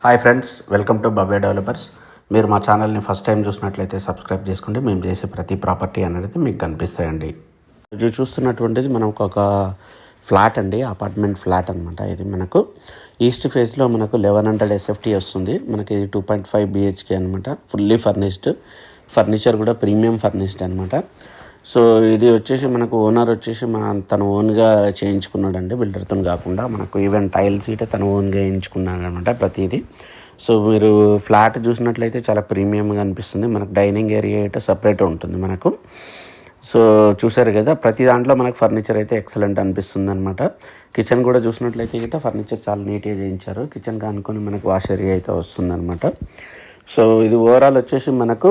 Hi friends, welcome to Bhavya developers. మీరు మా ఛానల్ని ఫస్ట్ టైం చూసినట్లయితే సబ్స్క్రైబ్ చేసుకోండి. మేము చేసే ప్రతి ప్రాపర్టీ అనేది మీకు కనిపిస్తాయండి. ఇది చూస్తున్నటువంటిది మనకు ఒక ఫ్లాట్ అండి, అపార్ట్మెంట్ ఫ్లాట్ అనమాట. ఇది మనకు ఈస్ట్ ఫేస్లో మనకు 1100 SFT వస్తుంది. మనకి ఇది 2.5 BHK అనమాట. ఫుల్లీ ఫర్నిష్డ్, ఫర్నిచర్ కూడా ప్రీమియం ఫర్నిష్డ్ అనమాట. సో ఇది వచ్చేసి మనకు ఓనర్ వచ్చేసి తను ఓన్గా చేయించుకున్నాడండి, బిల్డర్తో కాకుండా. మనకు ఈవెన్ టైల్స్ ఇటే తను ఓన్గా వేయించుకున్నాడు అనమాట ప్రతిదీ. సో మీరు ఫ్లాట్ చూసినట్లయితే చాలా ప్రీమియంగా అనిపిస్తుంది. మనకు డైనింగ్ ఏరియా అయితే సపరేట్ ఉంటుంది మనకు. సో చూసారు కదా, ప్రతి దాంట్లో మనకు ఫర్నిచర్ అయితే ఎక్సలెంట్ అనిపిస్తుంది అనమాట. కిచెన్ కూడా చూసినట్లయితే గిట్ట ఫర్నిచర్ చాలా నీట్గా చేయించారు. కిచెన్ కానుకొని మనకు వాష్ ఏరియా అయితే వస్తుందన్నమాట. సో ఇది ఓవరాల్ వచ్చేసి మనకు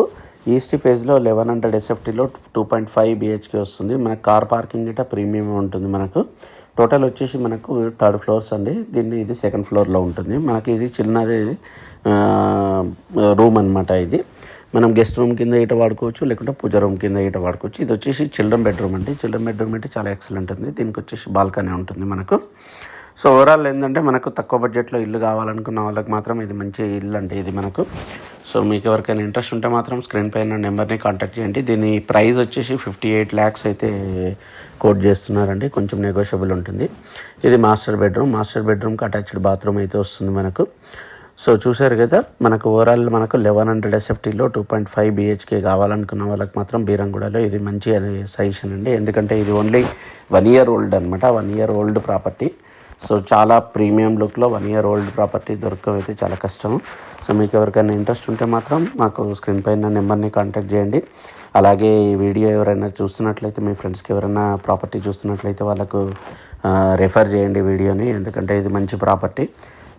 ఈస్ట్ ఫేజ్లో 1100 SFTలో 2.5 BHK వస్తుంది. మనకు కార్ పార్కింగ్ గిట్ట ప్రీమియం ఉంటుంది. మనకు టోటల్ వచ్చేసి మనకు 3rd ఫ్లోర్స్ అండి. ఇది 2nd ఫ్లోర్లో ఉంటుంది. మనకి ఇది చిన్నది రూమ్ అనమాట. ఇది మనం గెస్ట్ రూమ్ కింద ఇట వాడుకోవచ్చు, లేకుంటే పూజ రూమ్ కింద ఇట వాడుకోవచ్చు. ఇది వచ్చేసి చిల్డ్రన్ బెడ్రూమ్ అండి. చిల్డ్రన్ బెడ్రూమ్ అంటే చాలా ఎక్సలెంట్ ఉంది. దీనికి వచ్చేసి బాల్కనీ ఉంటుంది మనకు. సో ఓవరాల్ ఏంటంటే మనకు తక్కువ బడ్జెట్లో ఇల్లు కావాలనుకున్న వాళ్ళకి మాత్రం ఇది మంచి ఇల్లు అంటే ఇది మనకు. సో మీకు ఎవరికైనా ఇంట్రెస్ట్ ఉంటే మాత్రం స్క్రీన్ పైన నెంబర్ని కాంటాక్ట్ చేయండి. దీని ప్రైస్ వచ్చేసి 58 lakhs అయితే కోట్ చేస్తున్నారండి. కొంచెం నెగోషియబుల్ ఉంటుంది. ఇది మాస్టర్ బెడ్రూమ్కి అటాచ్డ్ బాత్రూమ్ అయితే వస్తుంది మనకు. సో చూసారు కదా, మనకు ఓవరాల్ మనకు 1100 SFTలో 2.5 BHK కావాలనుకున్న వాళ్ళకి మాత్రం బీరంగూడలో ఇది మంచి సజెషన్ అండి. ఎందుకంటే ఇది ఓన్లీ 1 year ఓల్డ్ అనమాట. 1 year ఓల్డ్ ప్రాపర్టీ. సో చాలా ప్రీమియం లుక్లో 1 year ఓల్డ్ ప్రాపర్టీ దొరకవైతే చాలా కష్టం. సో మీకు ఎవరికైనా ఇంట్రెస్ట్ ఉంటే మాత్రం మాకు స్క్రీన్ పైన నెంబర్ని కాంటాక్ట్ చేయండి. అలాగే ఈ వీడియో ఎవరైనా చూస్తున్నట్లయితే, మీ ఫ్రెండ్స్కి ఎవరైనా ప్రాపర్టీ చూస్తున్నట్లయితే వాళ్ళకు రెఫర్ చేయండి వీడియోని. ఎందుకంటే ఇది మంచి ప్రాపర్టీ.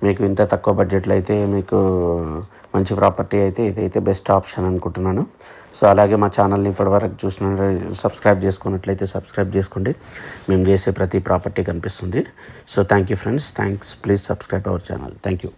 మీకు ఇంత తక్కువ బడ్జెట్లో అయితే మీకు మంచి ప్రాపర్టీ అయితే ఇదైతే బెస్ట్ ఆప్షన్ అనుకుంటున్నాను. సో అలాగే మా ఛానల్ని ఇప్పటివరకు సబ్స్క్రైబ్ చేసుకున్నట్లయితే సబ్స్క్రైబ్ చేసుకోండి. మేము చేసే ప్రతి ప్రాపర్టీ కనిపిస్తుంది. So thank you friends, thanks. Please subscribe our channel. Thank you.